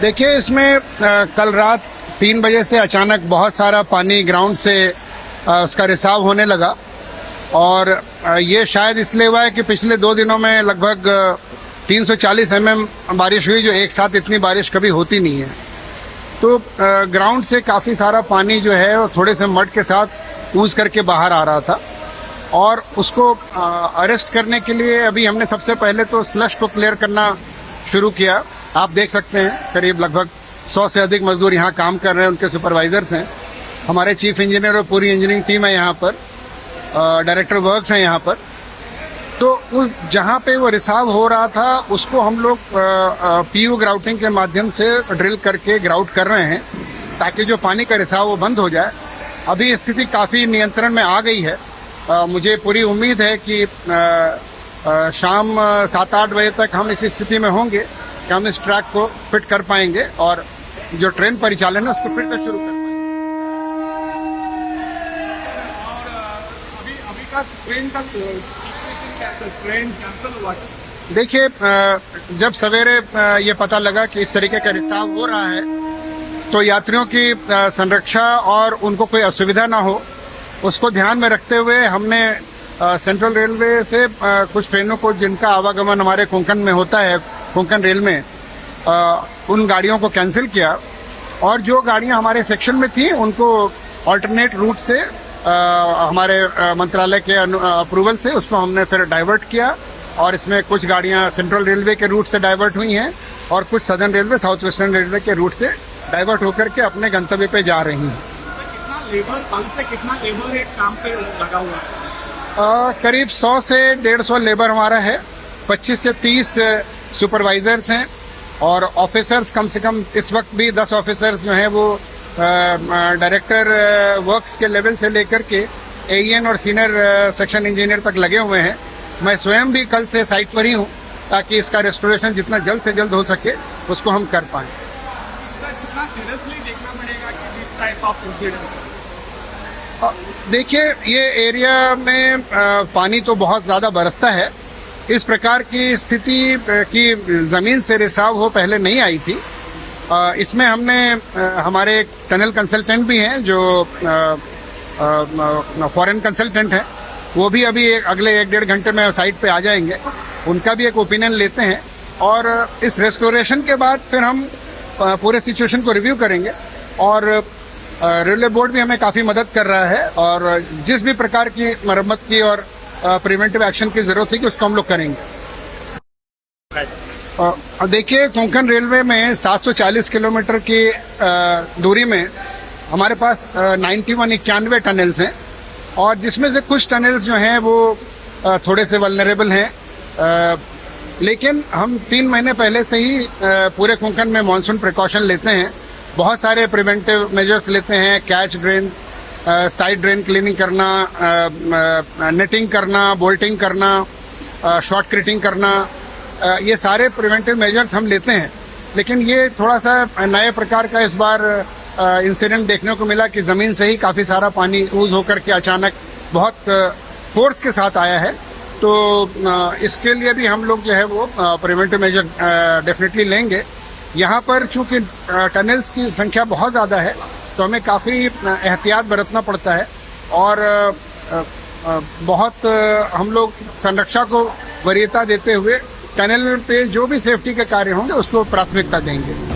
देखिए, इसमें कल रात 3 बजे से अचानक बहुत सारा पानी ग्राउंड से उसका रिसाव होने लगा और ये शायद इसलिए हुआ है कि पिछले 2 दिनों में लगभग 340 mm बारिश हुई, जो एक साथ इतनी बारिश कभी होती नहीं है। तो ग्राउंड से काफ़ी सारा पानी जो है वो थोड़े से मड के साथ ऊज करके बाहर आ रहा था और उसको अरेस्ट करने के लिए अभी हमने सबसे पहले तो स्लश को क्लियर करना शुरू किया। आप देख सकते हैं करीब लगभग 100 से अधिक मजदूर यहाँ काम कर रहे हैं, उनके सुपरवाइजर्स हैं, हमारे चीफ इंजीनियर और पूरी इंजीनियरिंग टीम है यहाँ पर, डायरेक्टर वर्क्स हैं यहाँ पर। तो उस जहाँ पे वो रिसाव हो रहा था उसको हम लोग पीयू ग्राउटिंग के माध्यम से ड्रिल करके ग्राउट कर रहे हैं ताकि जो पानी का रिसाव वो बंद हो जाए। अभी स्थिति काफ़ी नियंत्रण में आ गई है। मुझे पूरी उम्मीद है कि शाम 7-8 बजे तक हम इस स्थिति में होंगे कि हम इस ट्रैक को फिट कर पाएंगे और जो ट्रेन परिचालन है उसको फिर से शुरू कर पाएंगे। अभी का ट्रेन कैंसिल हुआ। देखिए, जब सवेरे ये पता लगा कि इस तरीके का रिसाव हो रहा है तो यात्रियों की संरक्षा और उनको कोई असुविधा ना हो उसको ध्यान में रखते हुए हमने सेंट्रल रेलवे से कुछ ट्रेनों को जिनका आवागमन हमारे कोंकण में होता है, कोंकण रेल में, उन गाड़ियों को कैंसिल किया और जो गाड़ियां हमारे सेक्शन में थी उनको ऑल्टरनेट रूट से हमारे मंत्रालय के अप्रूवल से उसको हमने फिर डाइवर्ट किया और इसमें कुछ गाड़ियां सेंट्रल रेलवे के रूट से डाइवर्ट हुई हैं और कुछ southern railway, south western railway के रूट से डाइवर्ट होकर के अपने गंतव्य पे जा रही हैं। कितना लेबर एक काम पे लगा हुआ है? करीब 100 से 150 लेबर हमारा है, 25 से 30 सुपरवाइजर्स हैं और ऑफिसर्स कम से कम इस वक्त भी 10 ऑफिसर्स जो हैं वो डायरेक्टर वर्क्स के लेवल से लेकर के एईएन और सीनियर सेक्शन इंजीनियर तक लगे हुए हैं। मैं स्वयं भी कल से साइट पर ही हूँ ताकि इसका रेस्टोरेशन जितना जल्द से जल्द हो सके उसको हम कर पाएं। कितना सीरियसली देखना पड़ेगा कि इस टाइप ऑफ इंसिडेंट? देखिए, ये एरिया में पानी तो बहुत ज़्यादा बरसता है। इस प्रकार की स्थिति की ज़मीन से रिसाव हो पहले नहीं आई थी। इसमें हमने हमारे एक टनल कंसल्टेंट भी हैं जो फॉरेन कंसल्टेंट हैं, वो भी अभी अगले 1-1.5 घंटे में साइट पे आ जाएंगे, उनका भी एक ओपिनियन लेते हैं और इस रेस्टोरेशन के बाद फिर हम पूरे सिचुएशन को रिव्यू करेंगे और रेलवे बोर्ड भी हमें काफ़ी मदद कर रहा है और जिस भी प्रकार की मरम्मत की और प्रिवेंटिव एक्शन की ज़रूरत है कि उसको हम लोग करेंगे। देखिए, कोंकण रेलवे में 740 किलोमीटर की दूरी में हमारे पास 91 टनल्स हैं और जिसमें से कुछ टनल्स जो हैं वो थोड़े से वल्नरेबल हैं, लेकिन हम 3 महीने पहले से ही पूरे कोंकण में मानसून प्रिकॉशन लेते हैं, बहुत सारे प्रिवेंटिव मेजर्स लेते हैं, catch drain, side drain cleaning करना, नेटिंग करना, बोल्टिंग करना, शॉर्ट क्रिटिंग करना, ये सारे प्रिवेंटिव मेजर्स हम लेते हैं। लेकिन ये थोड़ा सा नए प्रकार का इस बार इंसिडेंट देखने को मिला कि ज़मीन से ही काफ़ी सारा पानी ऊज होकर के अचानक बहुत फोर्स के साथ आया है। तो इसके लिए भी हम लोग जो है वो प्रिवेंटिव मेजर डेफिनेटली लेंगे। यहाँ पर चूँकि टनल्स की संख्या बहुत ज़्यादा है तो हमें काफ़ी एहतियात बरतना पड़ता है और बहुत हम लोग संरक्षा को वरीयता देते हुए टनल पे जो भी सेफ्टी के कार्य होंगे उसको प्राथमिकता देंगे।